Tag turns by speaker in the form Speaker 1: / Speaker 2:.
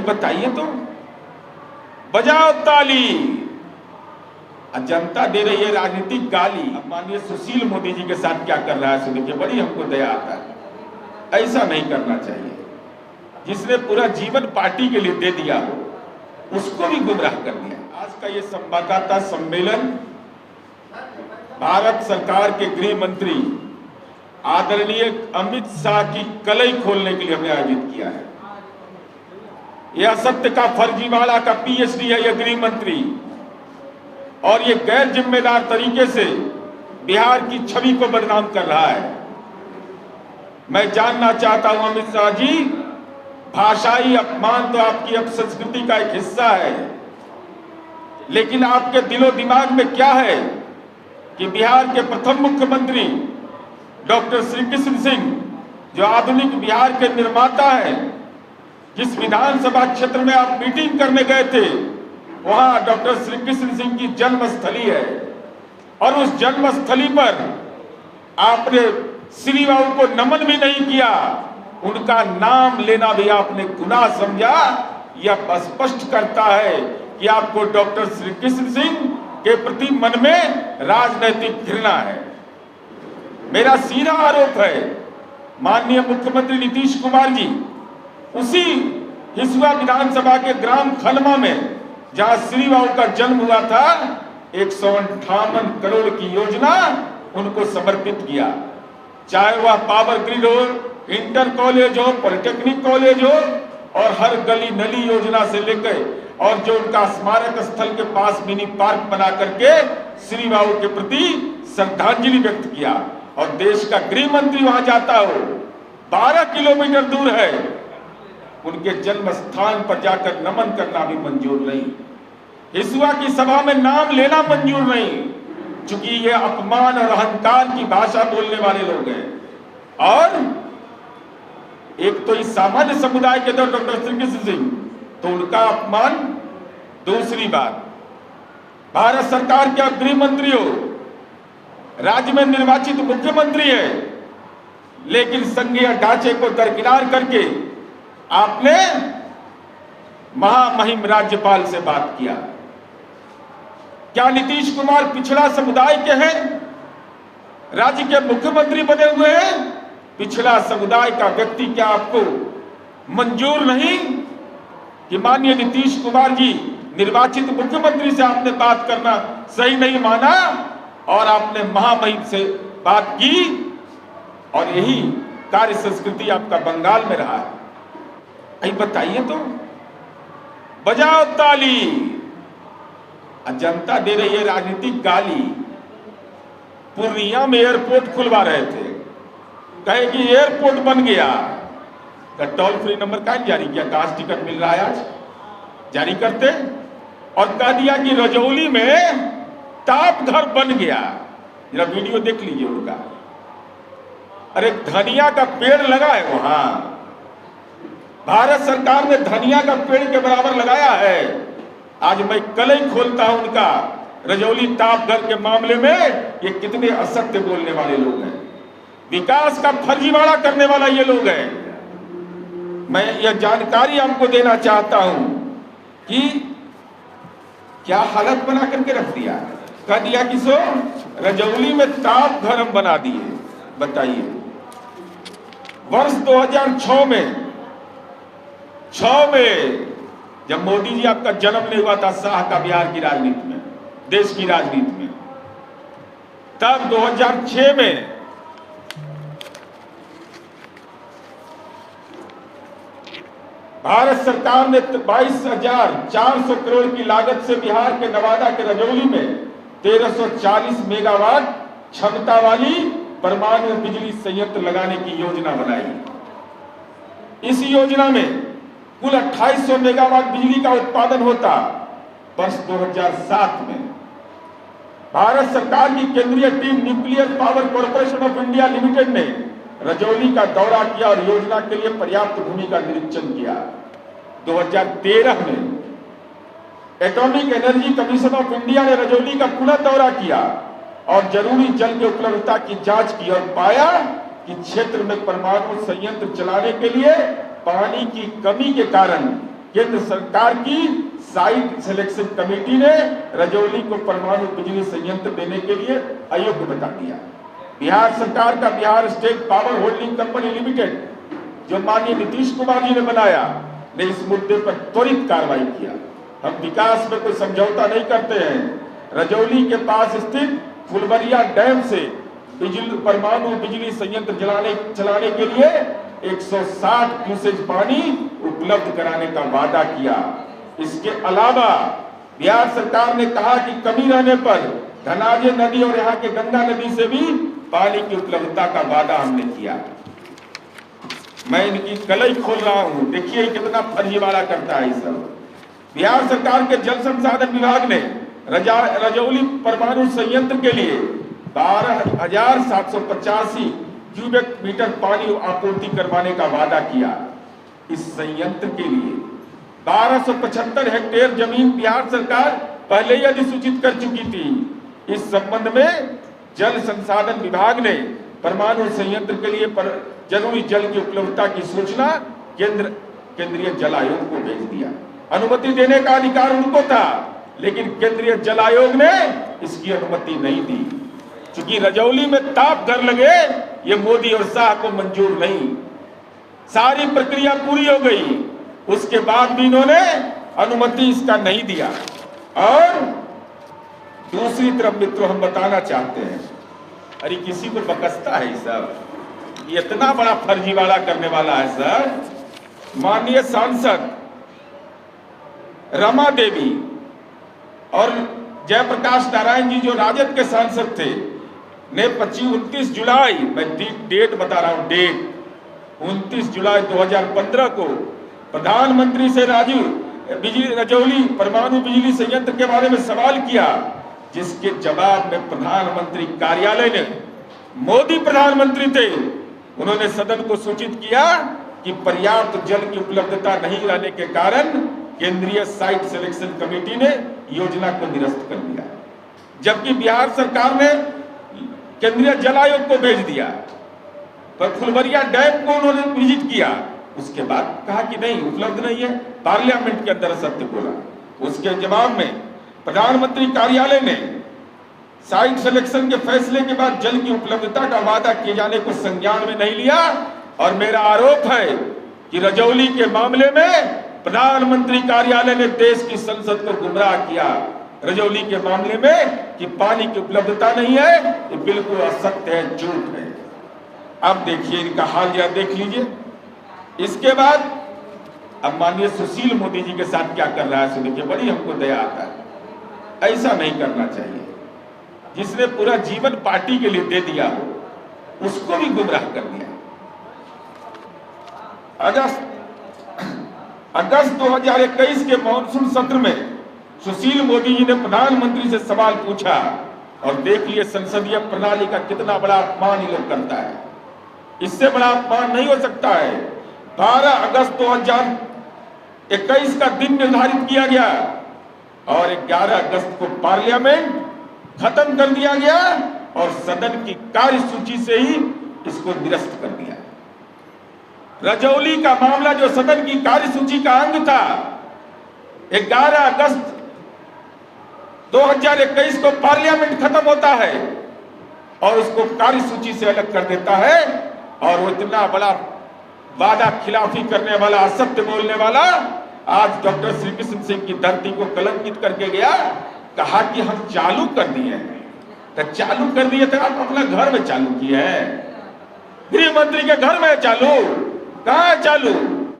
Speaker 1: बताइए तो, बजाओ ताली। जनता दे रही है राजनीतिक गाली। अब माननीय सुशील मोदी जी के साथ क्या कर रहा है सुन के बड़ी हमको दया आता है। ऐसा नहीं करना चाहिए। जिसने पूरा जीवन पार्टी के लिए दे दिया हो उसको भी गुमराह कर दिया। आज का ये संवाददाता सम्मेलन भारत सरकार के गृह मंत्री आदरणीय अमित शाह की कलई खोलने के लिए हमने आयोजित किया है। यह असत्य का फर्जीवाड़ा का पीएचडी है यह गृह मंत्री, और ये गैर जिम्मेदार तरीके से बिहार की छवि को बदनाम कर रहा है। मैं जानना चाहता हूं अमित शाह जी, भाषाई अपमान तो आपकी अपसंस्कृति का एक हिस्सा है, लेकिन आपके दिलो दिमाग में क्या है कि बिहार के प्रथम मुख्यमंत्री डॉक्टर श्री कृष्ण सिंह, जो आधुनिक बिहार के निर्माता है, जिस विधानसभा क्षेत्र में आप मीटिंग करने गए थे वहां डॉक्टर श्री कृष्ण सिंह की जन्मस्थली है, और उस जन्मस्थली पर आपने श्री बाबू को नमन भी नहीं किया, उनका नाम लेना भी आपने गुनाह समझा। यह स्पष्ट करता है कि आपको डॉक्टर श्री कृष्ण सिंह के प्रति मन में राजनैतिक घृणा है। मेरा सीधा आरोप है माननीय मुख्यमंत्री नीतीश कुमार जी उसी हिसुआ विधानसभा के ग्राम खलमा में जहां श्री बाबू का जन्म हुआ था 158 करोड़ की योजना उनको समर्पित किया। चाहे वह पावर ग्रिड हो, इंटर कॉलेज हो, पॉलिटेक्निक कॉलेज हो, और हर गली नली योजना से लेकर, और जो उनका स्मारक स्थल के पास मिनी पार्क बना करके श्री बाबू के प्रति श्रद्धांजलि व्यक्त किया। और देश का गृह मंत्री वहां जाता हो, 12 किलोमीटर दूर है, उनके जन्म स्थान पर जाकर नमन करना भी मंजूर नहीं। हिसुआ की सभा में नाम लेना मंजूर नहीं, क्योंकि ये अपमान और अहंकार की भाषा बोलने वाले लोग हैं। और एक तो इस सामान्य समुदाय के अंदर डॉक्टर श्री कृष्ण सिंह, तो उनका अपमान। दूसरी बात, भारत सरकार के आप गृह मंत्री हो, राज्य में निर्वाचित मुख्यमंत्री है, लेकिन संघीय ढांचे को दरकिनार करके आपने महामहिम राज्यपाल से बात किया। क्या नीतीश कुमार पिछड़ा समुदाय के हैं? राज्य के मुख्यमंत्री बने हुए हैं। पिछड़ा समुदाय का व्यक्ति क्या आपको मंजूर नहीं कि माननीय नीतीश कुमार जी निर्वाचित मुख्यमंत्री से आपने बात करना सही नहीं माना और आपने महामहिम से बात की? और यही कार्य संस्कृति आपका बंगाल में रहा है। बताइए तो, बजाओ ताली। जनता दे रही है राजनीतिक गाली। पूर्णिया में एयरपोर्ट खुलवा रहे थे, कहे कि एयरपोर्ट बन गया, तो टोल फ्री नंबर का जारी किया, काश टिकट मिल रहा है आज, जारी करते, और कह दिया कि रजौली में टाप घर बन गया। जरा वीडियो देख लीजिए उनका। अरे धनिया का पेड़ लगा है वहां, भारत सरकार ने धनिया का पेड़ के बराबर लगाया है। आज मैं कलई खोलता हूं उनका रजौली टाप घर के मामले में। ये कितने असत्य बोलने वाले लोग हैं, विकास का फर्जीवाड़ा करने वाला ये लोग हैं। मैं यह जानकारी आपको देना चाहता हूं कि क्या हालत बना करके रख दिया, कह दिया कि सो रजौली में टाप घर हम बना दिए। बताइए, वर्ष 2006 में जब मोदी जी आपका जन्म नहीं हुआ था शाह का बिहार की राजनीति में, देश की राजनीति में, तब 2006 में भारत सरकार ने 22,400 करोड़ की लागत से बिहार के नवादा के रजौली में 1340 मेगावाट क्षमता वाली परमाणु बिजली संयंत्र लगाने की योजना बनाई। इस योजना में कुल 2800 मेगावाट बिजली का उत्पादन होता। वर्ष 2007 में भारत सरकार की केंद्रीय team nuclear power corporation of India limited ने रजौली का दौरा किया और योजना के लिए पर्याप्त भूमि का निरीक्षण किया। 2013 में atomic energy commission of India ने रजौली का पुनः दौरा किया और जरूरी जल की उपलब्धता की जांच की और पाया कि क्षेत्र में परमाणु संयंत्र चलाने के लिए पानी की कमी के कारण केंद्र सरकार की साइट सिलेक्शन कमेटी ने रजौली को परमाणु बिजली संयंत्र देने के लिए अयोग्य बता दिया। बिहार सरकार का Bihar state power holding company limited, जो माननीय नीतीश कुमार जी ने बनाया, ने इस मुद्दे पर त्वरित कार्रवाई किया। हम विकास में कोई समझौता नहीं करते हैं। रजौली के पास स्थित फुलवरिया डैम से परमाणु बिजली संयंत्र चलाने के लिए 160 क्यूसेक पानी उपलब्ध कराने का वादा किया। इसके अलावा बिहार सरकार ने कहा कि कमी रहने पर धनाजे नदी और यहाँ के गंगा नदी से भी पानी की उपलब्धता का वादा हमने किया। मैं इनकी कलई खोल रहा हूं, देखिए कितना फर्जीवाड़ा करता है सब। बिहार सरकार के जल संसाधन विभाग ने रजौली परमाणु संयंत्र के लिए 12,785 क्यूबिक मीटर पानी आपूर्ति करवाने का वादा किया। इस संयंत्र के लिए 1275 हेक्टेयर जमीन बिहार सरकार पहले ही अधिसूचित कर चुकी थी। इस संबंध में जल संसाधन विभाग ने परमाणु संयंत्र के लिए जरूरी जल की उपलब्धता की सूचना केंद्रीय जल आयोग को भेज दिया। अनुमति देने का अधिकार उनको था, लेकिन केंद्रीय जल आयोग ने इसकी अनुमति नहीं दी। चूंकि रजौली में ताप घर लगे, ये मोदी और शाह को मंजूर नहीं। सारी प्रक्रिया पूरी हो गई, उसके बाद भी इन्होंने अनुमति इसका नहीं दिया। और दूसरी तरफ मित्रों, हम बताना चाहते हैं, अरे किसी को बकसता है सब, ये इतना बड़ा फर्जीवाड़ा करने वाला है सर। माननीय सांसद रमा देवी और जयप्रकाश नारायण जी, जो राजद के सांसद थे, ने 29 जुलाई, मैं डेट बता रहा हूं, डेट 29 जुलाई 2015 को प्रधानमंत्री से रजौली परमाणु बिजली संयंत्र के बारे में सवाल किया, जिसके जवाब में प्रधानमंत्री कार्यालय ने, मोदी प्रधानमंत्री थे, उन्होंने सदन को सूचित किया कि पर्याप्त जल की उपलब्धता नहीं रहने के कारण केंद्रीय साइट सिलेक्शन कमेटी ने योजना को निरस्त कर दिया। जबकि बिहार सरकार ने केंद्रीय जल आयोग को भेज दिया, पर फुलवरिया डैम को उन्होंने विजिट किया, उसके बाद कहा कि नहीं, उपलब्ध नहीं है। पार्लियामेंट के अंदर सत्य बोला। उसके जवाब में प्रधानमंत्री कार्यालय ने साइट सिलेक्शन के फैसले के बाद जल की उपलब्धता का वादा किए जाने को संज्ञान में नहीं लिया। और मेरा आरोप है कि रजौली के मामले में प्रधानमंत्री कार्यालय ने देश की संसद को गुमराह किया। रजौली के मामले में कि पानी की उपलब्धता नहीं है, ये बिल्कुल असत्य है, झूठ है। अब देखिए इनका हाल जरा देख लीजिए। इसके बाद अब माननीय सुशील मोदी जी के साथ क्या कर रहा है सुन के बड़ी हमको दया आता है। ऐसा नहीं करना चाहिए। जिसने पूरा जीवन पार्टी के लिए दे दिया हो, उसको भी गुमराह कर दिया। अगस्त 2021 के मॉनसून सत्र में सुशील मोदी जी ने प्रधानमंत्री से सवाल पूछा, और देख लिए संसदीय प्रणाली का कितना बड़ा अपमान ये लोग करता है। इससे बड़ा अपमान नहीं हो सकता है। 12 अगस्त 2021 का दिन निर्धारित किया गया और 11 अगस्त को पार्लियामेंट खत्म कर दिया गया और सदन की कार्यसूची से ही इसको निरस्त कर दिया। रजौली का मामला जो सदन की कार्यसूची का अंग था, 11 अगस्त 2021 को पार्लियामेंट खत्म होता है और उसको कार्यसूची से अलग कर देता है। और वो इतना बड़ा वादा खिलाफी करने वाला, असत्य बोलने वाला, आज डॉक्टर श्री कृष्ण सिंह की धरती को कलंकित करके गया। कहा कि हम चालू कर दिए हैं। तो चालू कर दिए थे, आप अपना घर में चालू किए हैं, गृह मंत्री के घर में चालू, कहां है चालू?